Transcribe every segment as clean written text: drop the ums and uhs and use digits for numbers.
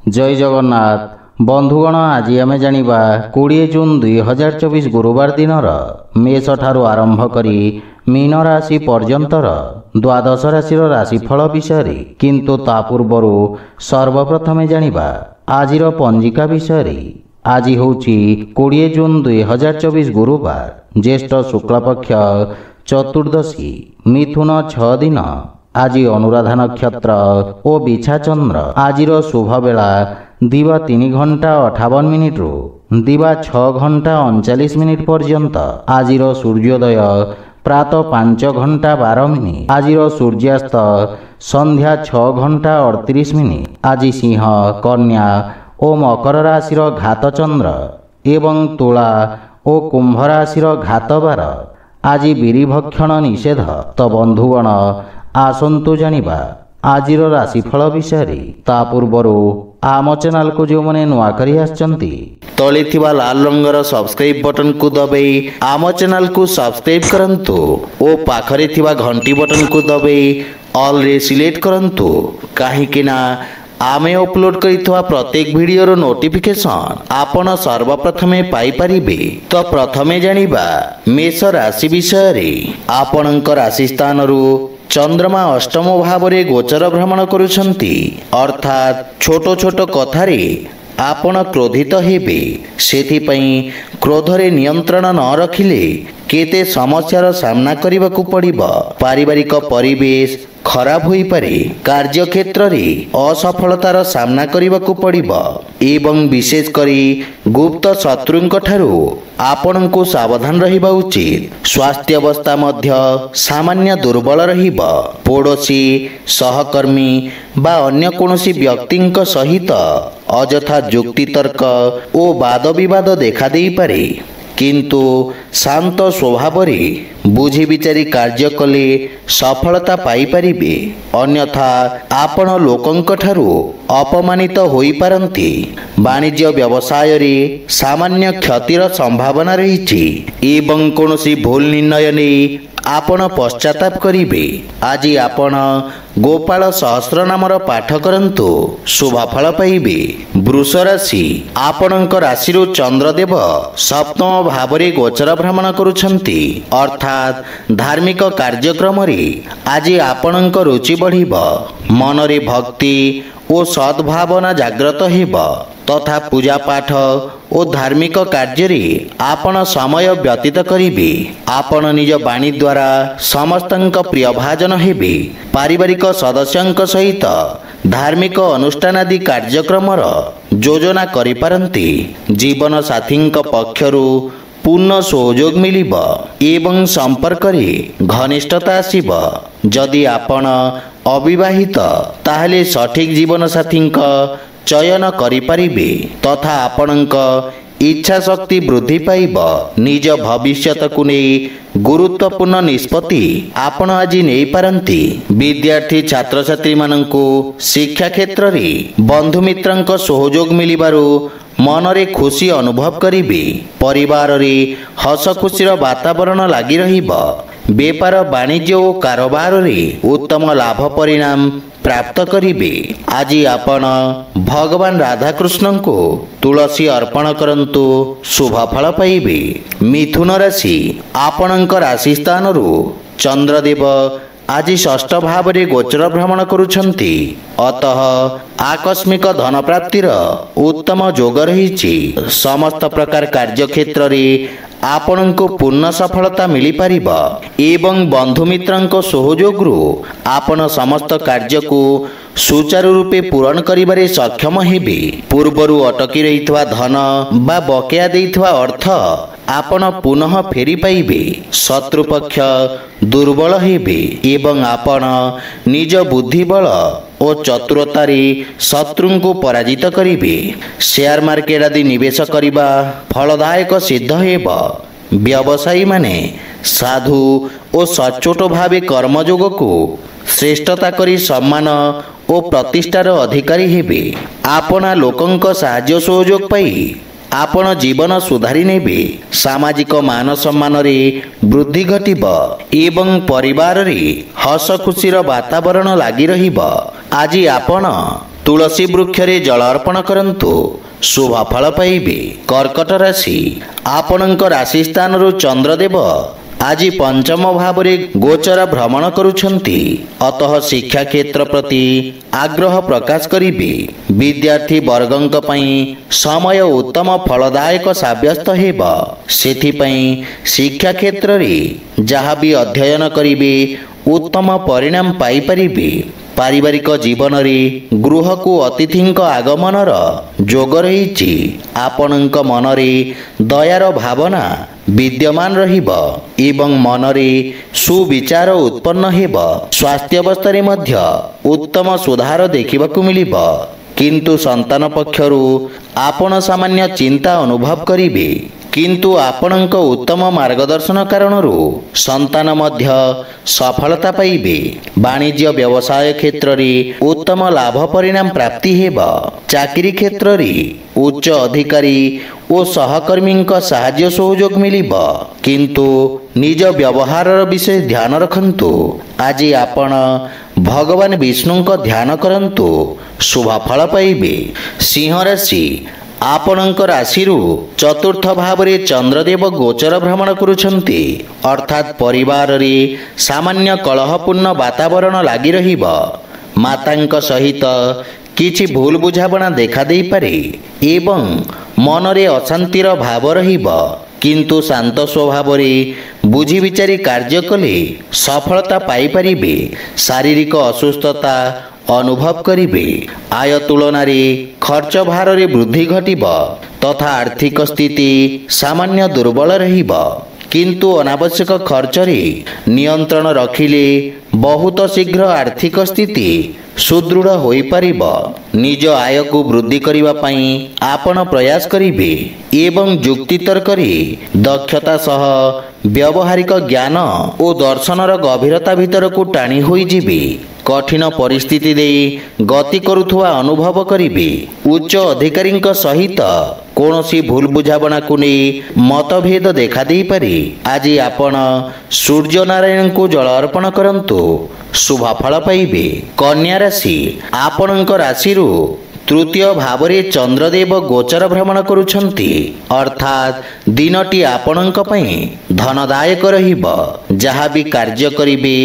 जय जगन्नाथ बंधुगण आज आम जानिबा 20 जून 2024 गुरुवार दिन मेष ठारू आरंभ करी मीन राशि पर्यंतर द्वादश राशि राशिफल विषय किंतु ता पूर्व सर्वप्रथमे जानिबा आजिर पंजिका विषय। आज होची 20 जून 2024 गुरुवार ज्येष्ठ शुक्लपक्ष चतुर्दशी मिथुन 6 दिन। आज अनुराधा नक्षत्र और बिछा चंद्र। आजिर शुभ बेला दिवा 3 घंटा 58 मिनिट रु दिवा 6 घंटा 39 मिनिट पर्यंत। आजिर सूर्योदय प्रातः 5 घंटा 12 मिनिट। आजिर सूर्यास्त संध्या 6 घंटा 38 मिनिट। आज सिंह कन्या और मकर राशि घात चंद्र एवं तुला और कुंभ राशि घात बार। आज बिरी भक्षण निषेध। तो बंधुगण आसंतु जानिबा आजिर राशिफल विषय। ता पूर्वर आम चैनल को जो मैंने नुआ करी आछंती तले थिबा लाल रंगर सब्सक्राइब बटन को दबाई आम चैनल को सब्सक्राइब करंतु ओ पाखरे थिबा घंटी बटन को दबाई ऑल रे सिलेक्ट करंतु काहेकि ना आमे अपलोड करिथवा प्रत्येक वीडियोर नोटिफिकेशन आपण सर्वप्रथमे पाई परिबे। तो प्रथमे जानिबा मेष राशि विषय। आपणक राशि स्थान चंद्रमा अष्टम भाव रे गोचर भ्रमण करुछंती अर्थात छोट छोट कथारे आपण क्रोधित हेबे। सेथिपई क्रोधरे नियंत्रण न रखिले केते समस्यार सामना करने को पड़िबो। पारिवारिक परिवेश खराब होई पारे। कार्य क्षेत्र रे असफलतार सामना करने को पड़िबो एवं विशेष करी गुप्त शत्रुंक ठारू आपण को सावधान रहिबा उचित। स्वास्थ्य अवस्था मध्य सामान्य दुर्बल रहिबो। पड़ोशी सहकर्मी बा अन्य कोनोसी व्यक्तिंक सहित अजथा जुक्ति तर्क ओ वाद विवाद देखा देई पारे किंतु शांत स्वभाव रे बुझी विचारी कार्य कले सफलता पाई परिबे। अन्यथा आपण लोकंक ठारू अपमानित होई पारंती। वाणिज्य व्यवसाय रे सामान्य क्षतिर संभावना रहिछि एवं कोनोसी भूल निर्णय नै आपण पश्चाताप करिबे। आज आपण गोपाल सहस्र नामर पाठ करंतु शुभ फल पाइबे। वृष राशि आपणक राशि चंद्रदेव सप्तम भाव रे गोचर भ्रमण करुछंती अर्थात धार्मिक कार्यक्रम रे आज आपणक रुचि बढ़िबो। मन रे भक्ति और सद्भावना जागृत हेबो तथा पूजा पाठ और धार्मिक कार्य रे आपण समय व्यतीत करिबे। आपण निज वाणी द्वारा समस्तंक प्रिय भाजन हेबे। पारिवारिक सदस्यंक सहित धार्मिक अनुष्ठान आदि कार्यक्रम योजना करि पारंती। जीवन साथींक पक्षरु पूर्ण सहयोग मिलिबो एवं संपर्क रे घनिष्ठता आसीबो। जदि आपण अविवाहित ताहले सठिक जीवन साथींक चयन करि परिबे तथा आपणक इच्छा शक्ति वृद्धि पाइब। निज भविष्यत को नहीं गुरुत्वपूर्ण निष्पत्ति आपण आज नहीं पारंती। विद्यार्थी छात्र छात्री मानंकु शिक्षा क्षेत्र रे बंधु मित्रंक सहयोग मिलिबारु मन रे खुशी अनुभव करिबे। परिवार रे हस खुशीर वातावरण लागि रहिबो। व्यापार वाणिज्य और कारोबार रे उत्तम लाभ परिणाम प्राप्त करिबे। आज आपण भगवान राधा कृष्ण को तुलसी अर्पण करंतु शुभ फल पाइबे। मिथुन राशि आपणक राशि स्थान चंद्रदेव आज षष्ठ भाव रे गोचर भ्रमण करुछंती अतः आकस्मिक धन प्राप्तिर उत्तम योग रहिछि। समस्त प्रकार कार्य क्षेत्र रे आपण को पूर्ण सफलता मिली पारिबो एवं बंधु मित्रंक सहयोग रु आपण समस्त कार्य को सुचारू रूपे पूरण करिबारे सक्षम हेबे। पूर्वरु अटकी रहितवा धन बा बकेया देइथवा अर्थ आपण पुनः फेरी पाइबे। शत्रु पक्ष दुर्बल हेबे एवं आपण निज बुद्धि बल और चतुरता रे शत्रु को पराजित करिबे। शेयर मार्केट आदि निवेश करिबा फलदायक सिद्ध हेब। व्यवसायी माने साधु और सचोट भावे कर्मयोग को श्रेष्ठता करी सम्मान और प्रतिष्ठार अधिकारी हेबे। आपना लोकंक साहाय्य सहयोग पाई आपण जीवन सुधारी नेबे। सामाजिक मान सम्मान रे वृद्धि घटिब एवं परिवार रे हस खुशीर वातावरण लागि रहिब। आज आपण तुलसी वृक्षरे जल अर्पण करंतु शुभ फल पाइबे। कर्कट राशि आपणक राशि स्थान चंद्रदेव आज पंचम भाव गोचर भ्रमण करुछंती, अतः शिक्षा क्षेत्र प्रति आग्रह प्रकाश करिबे। विद्यार्थी वर्गंक पई समय उत्तम फलदायक साब्यस्त हेब। सेथिपई शिक्षा क्षेत्र रे जहाँ भी अध्ययन करिबे उत्तम परिणाम पाई परिबे। पारिवारिक जीवन रे गृह को अतिथिंक आगमनर जोग रहिछि। आपणक मनरे दयार भावना विद्यमान रहिब एवं मनरे सुविचार उत्पन्न हेब। स्वास्थ्य अवस्था रे मध्य उत्तम सुधार देखिबाकु मिलिब, किंतु संतान पक्षरु आपण सामान्य चिंता अनुभव करिबे। किंतु आपणक उत्तम मार्गदर्शन कारणरू संतान मध्य सफलता पाइबे। वाणिज्य व्यवसाय क्षेत्र रे उत्तम लाभ परिणाम प्राप्ति हेब। चाकरी क्षेत्र रे उच्च अधिकारी और सहकर्मी साहाय्य सहयोग मिलिब, किंतु निज व्यवहार विषय ध्यान रखंतु। आज आपण भगवान विष्णु को ध्यान करंतु, शुभ फल पाइबे। सिंह राशि आपणक राशि चतुर्थ भाव रे चंद्रदेव गोचर भ्रमण करुछंती, अर्थात परिवार रे सामान्य कलहपूर्ण वातावरण लागी रहिब। मातांक सहित किछि भूल बुझाबणा देखा देई पारे एवं मनरे अशांतिर भाव रहिब, किंतु शांत स्वभाव रे बुझी विचारी कार्य कले सफलता पाई परिबे। शारीरिक असुस्थता अनुभव करिबे। आय तुलना रे खर्च भार रे वृद्धि घटिब तथा आर्थिक स्थिति सामान्य दुर्बल रहिब, किंतु अनावश्यक खर्च रे नियंत्रण रखिले बहुत शीघ्र आर्थिक स्थिति सुदृढ़ होई परिब। निज आय को वृद्धि करिबा पई आपण प्रयास करिबे एवं युक्ति तर्क रे दक्षता सह व्यावहारिक ज्ञान और दर्शनर गभीरता भीतर को टाणी होई जिबे। कठिन परिस्थिति दे गति करुथुवा अनुभव करिबे। उच्च अधिकारी सहित कौनसी भूल बुझाबणा को नहीं मतभेद देखा दे पारे। आज आपण सूर्य नारायण को जल अर्पण करंतु, शुभ फल पाइबे। कन्या राशि आपणक राशि तृतीय भाव रे चंद्रदेव गोचर भ्रमण करुछंती, अर्थात दिनटी आपणक पई धनदायक रहिब। जहाँ भी कार्य करिबे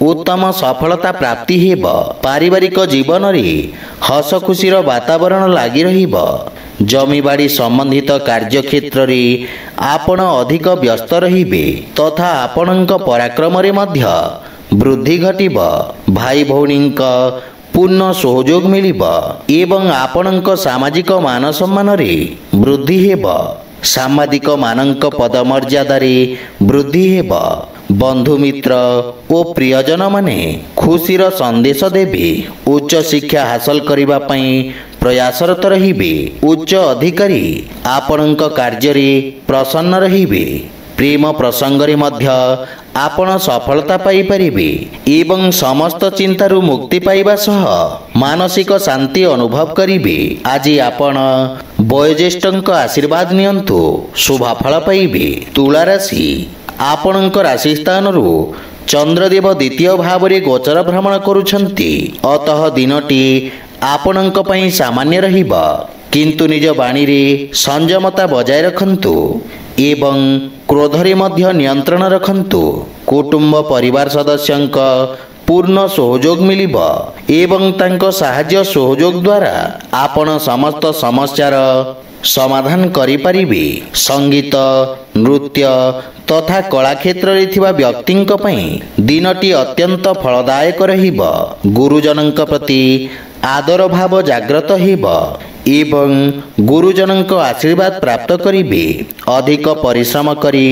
उत्तम सफलता प्राप्ति हेब। पारिवारिक जीवन रे हस खुशीर वातावरण लागी रहिब। जमीबाड़ी संबंधित कार्य क्षेत्र रे आपण अधिक व्यस्त रहिबे तथा आपणक पराक्रम रे मध्य वृद्धि घटिब। भाई भौणींक पूर्ण सहयोग मिलिब एवं आपणक सामाजिक मान सम्मान रे वृद्धि हेब। सामाजिक मानक पदमर्यादा रे वृद्धि हेब। बंधु मित्र और प्रियजन माने खुशीर संदेश देबे। उच्च शिक्षा हासिल करिबा पई प्रयासरत रहिबे। उच्च अधिकारी आपणक कार्य रे प्रसन्न रहिबे। प्रेम प्रसंग रे मध्य आपण सफलता पाई परिबे एवं समस्त चिंतारू मुक्ति पाइबा सह मानसिक शांति अनुभव करिबे। आज आपण वयोज्येष्ठଙ୍କ आशीर्वाद नियंतु, शुभ फल पाइबे। तुला राशि आपणक राशि स्थान चंद्रदेव द्वितीय भाव रे गोचर भ्रमण करुछंती, अतः दिनटी आपणक पई सामान्य रहिब, किंतु निज वाणी रे संयमता बजाय रखंतु एवं क्रोधरे मध्य नियंत्रण रखंतु। कुटुंब परिवार सदस्यंक पूर्ण सहयोग मिलिब एवं तांको साहाय्य सहयोग द्वारा आपण समस्त समस्यार समाधान करि परिबे। संगीत नृत्य तथा कला क्षेत्र रे थिबा व्यक्तिंक पई दिनटी अत्यंत फलदायक रहिब। गुरुजनंक प्रति आदर भाव जाग्रत हेब एवं गुरुजनंक आशीर्वाद प्राप्त करिबे। अधिक परिश्रम करी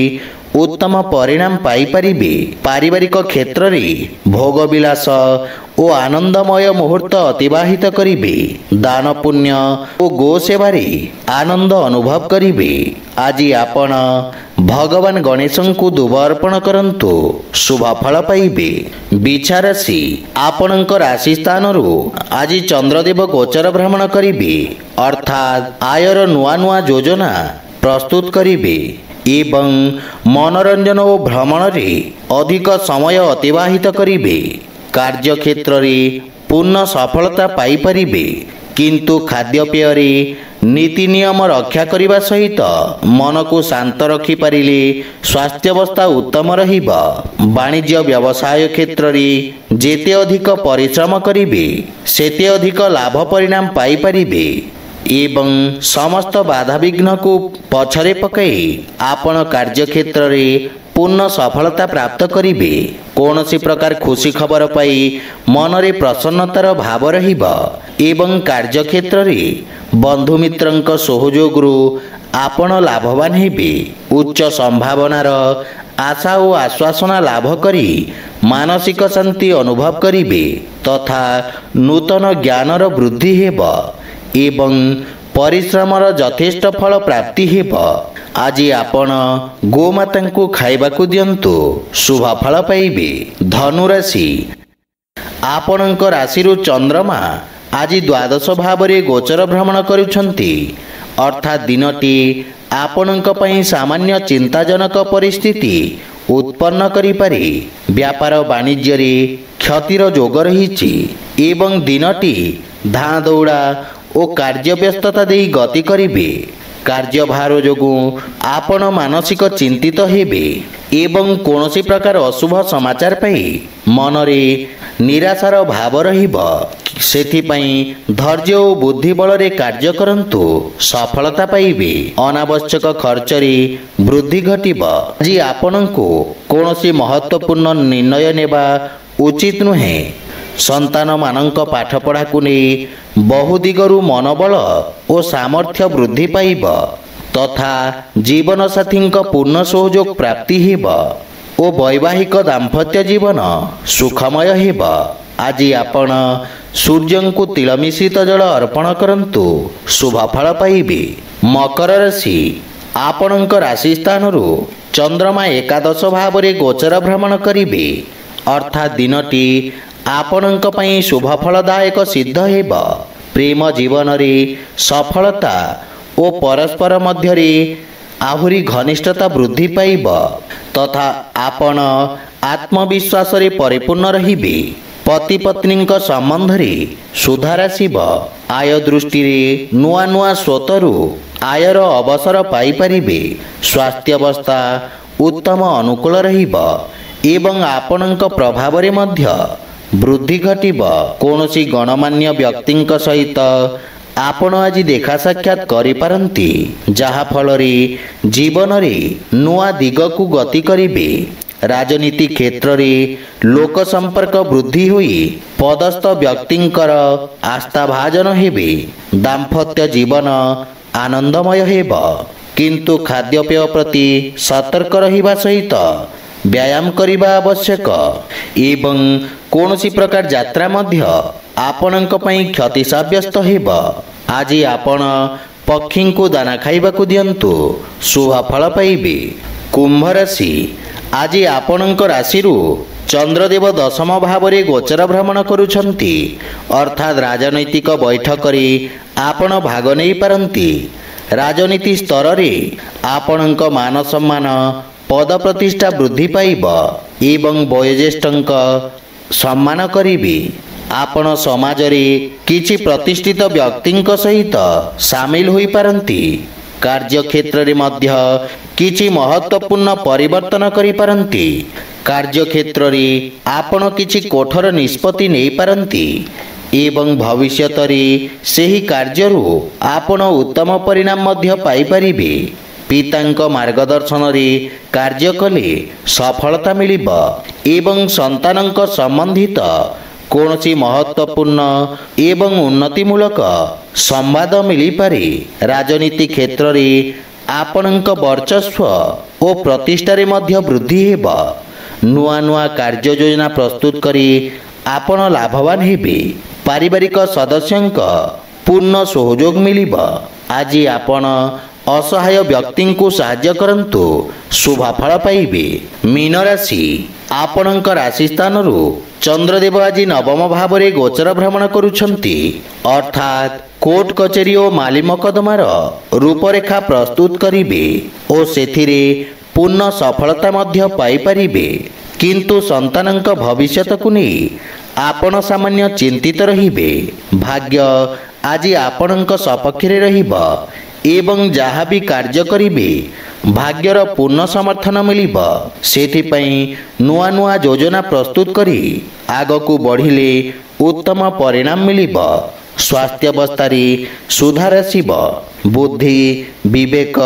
उत्तम परिणाम पाई परिबे। पारिवारिक क्षेत्र रे भोग विलास और आनंदमय मुहूर्त अतिबाहित करिबे। दान पुण्य और गो सेवा रे आनंद अनुभव करिबे। आज आपण भगवान गणेशं को दुब अर्पण करंतु, शुभ फल पाइबे। बिछा राशि आपणक राशि स्थान आज चंद्रदेव गोचर भ्रमण करिबे, अर्थात आयर नुआ नुआ योजना प्रस्तुत करिबे एवं मनोरंजन और भ्रमण रे अधिक समय अतिबाहित करिबे। कार्य क्षेत्र रे पूर्ण सफलता पाई परिबे। किंतु खाद्यपेय नीति नियम रक्षा करने सहित मन को शांत रखिपारे स्वास्थ्यावस्था उत्तम रहिब। वाणिज्य व्यवसाय क्षेत्र में जेते अधिक परिश्रम करिवे सेते अधिक लाभ परिणाम पाई परिवे एवं समस्त बाधा विघ्न को पछरे पकई आपण कार्य क्षेत्र में पूर्ण सफलता प्राप्त करिवे। कौनसी प्रकार खुशी खबर पाई मनरे प्रसन्नतार भाव रहिब एवं कार्य क्षेत्र में बंधु मित्रंक सहयोगरु आपण लाभवान हेबे। उच्च संभावनार आशा और आश्वासना लाभ करी मानसिक शांति अनुभव करिवे तथा नूतन ज्ञानर वृद्धि हेब एवं परिश्रमर यथेष्ट फल प्राप्ति हेब। आज आपण गोमाता को खाइबाकू दियंतु शुभ फल पाइबे। धनुराशि आपणक राशि चंद्रमा आज द्वादश भाव में गोचर भ्रमण करुछंती अर्थात दिनटी आपणक पई सामान्य चिंताजनक परिस्थिति उत्पन्न करिपारे। व्यापार वाणिज्य रे क्षतिर जोग रहिछि एवं दिनटी धाँ दौड़ा और कार्य व्यस्तता दे गति करिवे। कार्यभार जोगु आपण मानसिक चिंतित हेबे एवं कौनसी प्रकार अशुभ समाचार पाई मनरे निराशार भाव रहिब। सेथिपाई धैर्य और बुद्धि बल रे कार्य करंतु सफलता पाइबे। अनावश्यक खर्च रे वृद्धि घटिब। आज आपनकु कौनसी महत्वपूर्ण निर्णय नेबा उचित नुहे। संतान मानक पाठपढ़ा को नहीं बहु दिगरु मनोबल और सामर्थ्य वृद्धि पाइब तथा जीवन साथी पूर्ण सहयोग प्राप्ति हेब और वैवाहिक दाम्पत्य जीवन सुखमय हेब। आज आपण सूर्य को तिल मिश्रित जल अर्पण करंतु शुभ फल पाइबे। मकर राशि आपणक राशि स्थान चंद्रमा एकादश भाव में गोचर भ्रमण करिवे अर्थात दिनटी आपणक पई शुभ फलदायक सिद्ध हेब। प्रेम जीवन रे सफलता और परस्पर मध्य रे आहुरी घनिष्ठता वृद्धि पाइब तथा आपण आत्मविश्वास रे परिपूर्ण रहिबे। पति पत्नी संबंध रे सुधार आसिब। आय दृष्टि रे नुआ नुआ स्रोतरु आयर अवसर पाई परिबे। स्वास्थ्यावस्था उत्तम अनुकूल रहिब एवं आपणक प्रभाव रे मध्य वृद्धि घटिब। कौनसी गणमान्य व्यक्ति सहित आपण आज देखा साक्षात करिपारंती जहा फल रे जीवन रे नुआ दिग को गति करिवे। राजनीति क्षेत्र रे लोक संपर्क वृद्धि हुई पदस्थ व्यक्तिंकर आस्था भाजन हेबे। दाम्पत्य जीवन आनंदमय हेब किंतु खाद्यपेय प्रति सतर्क रहिबा सहित व्यायाम करिबा आवश्यक एवं कौनसी प्रकार यात्रा मध्य आपणक पई क्षति साब्यस्त हेब। आज आपण पक्षी को दाना खाइबाकू दियंतु शुभ फल पाइबे। कुंभ राशि आज आपणक राशि चंद्रदेव दशम भाव में गोचर भ्रमण करुछंती अर्थात राजनैतिक बैठक रे आपण भाग नहीं पारंती। राजनीति स्तर रे आपणक मान सम्मान पद प्रतिष्ठा वृद्धि पाइब एवं वयोज्येष्ठंक सम्मान करिवे। आपण समाज रे किछि प्रतिष्ठित व्यक्तिंक सहित सामिल होई पारंती। कार्य क्षेत्र रे मध्य किछि महत्वपूर्ण परिवर्तन करि पारंती। कार्य क्षेत्र रे आपण किछि कठोर निष्पत्ति नेई पारंती एवं भविष्यत रे सेही कार्यरु आपण उत्तम परिणाम मध्य पाई परिबे। पितांक मार्गदर्शन रे कार्य कले सफलता मिलिब एवं संतानंक संबंधित कौनसी महत्वपूर्ण एवं उन्नतिमूलक संवाद मिली पारे। राजनीति क्षेत्र रे आपणक वर्चस्व और प्रतिष्ठा रे मध्य वृद्धि हेब। नुआ नुआ कार्य योजना प्रस्तुत करी आपण लाभवान हेबे। पारिवारिक सदस्यंक पूर्ण सहयोग मिलिब। आज आपण असहाय व्यक्ति को साहाय्य करंतु शुभ फल पाइबे। मीन राशि आपणक राशि स्थान चंद्रदेव आज नवम भाव में गोचर भ्रमण करुछंती अर्थात कोर्ट कचेरी और माली मकदमार रूपरेखा प्रस्तुत करिवे और सेथिरे पूर्ण सफलता मध्य पाई परिबे। किंतु संतानंक भविष्यत को नहीं आपण सामान्य चिंतित रहिबे। भाग्य ଆଜି ଆପଣଙ୍କ ସପକ୍ଷରେ ରହିବ ଏବଂ ଯାହା ବି କାର୍ଯ୍ୟ କରିବେ ଭାଗ୍ୟର ପୂର୍ଣ୍ଣ ସମର୍ଥନ ମିଳିବ। ସେଥିପାଇଁ ନୂଆ ନୂଆ ଯୋଜନା ପ୍ରସ୍ତୁତ କରି ଆଗକୁ ବଢ଼ିଲେ ଉତ୍ତମ ପରିଣାମ ମିଳିବ। ସ୍ୱାସ୍ଥ୍ୟାବସ୍ଥାରେ ସୁଧାର ଆସିବ। ବୁଦ୍ଧି, ବିବେକ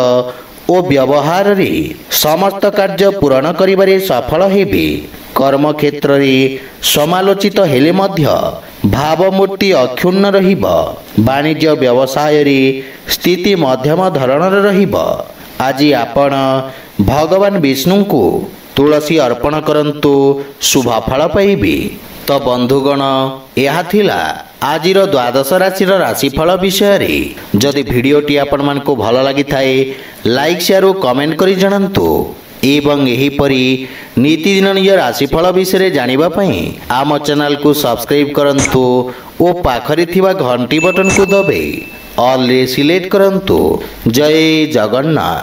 ଓ ବ୍ୟବହାରରେ ସମସ୍ତ କାର୍ଯ୍ୟ ପୂରଣ କରିବାରେ ସଫଳ ହେବେ। କର୍ମକ୍ଷେତ୍ରରେ ସମାଲୋଚିତ ହେଲେ ମଧ୍ୟ ଭାବମୂର୍ତ୍ତି ଅକ୍ଷୁଣ୍ଣ ରହିବ। ବାଣିଜ୍ୟ ବ୍ୟବସାୟରେ ସ୍ଥିତି ମଧ୍ୟମ ଧରଣର ରହିବ। ଆଜି ଆପଣ ଭଗବାନ ବିଷ୍ଣୁଙ୍କୁ ତୁଳସୀ ଅର୍ପଣ କରନ୍ତୁ, ଶୁଭ ଫଳ ପାଇବେ। ତ ବନ୍ଧୁଗଣ, ଏହା ଥିଲା ଆଜିର ଦ୍ୱାଦଶ ରାଶିର ରାଶିଫଳ ବିଷୟରେ। ଯଦି ଭିଡ଼ିଓଟି ଆପଣମାନଙ୍କୁ ଭଲ ଲାଗିଥାଏ ଲାଇକ୍, ସେୟାର ଓ କମେଣ୍ଟ କରି ଜଣାନ୍ତୁ ଏବଂ ଏହିପରି ନୀତିଦିନ ନିଜ ରାଶିଫଳ ବିଷୟରେ ଜାଣିବା ପାଇଁ ଆମ ଚ୍ୟାନେଲକୁ ସବସ୍କ୍ରାଇବ୍ କରନ୍ତୁ ଓ ପାଖରେ ଥିବା ଘଣ୍ଟି ବଟନକୁ ଦବାଇ ଅଲ୍ରେ ସିଲେକ୍ଟ କରନ୍ତୁ। ଜୟ ଜଗନ୍ନାଥ।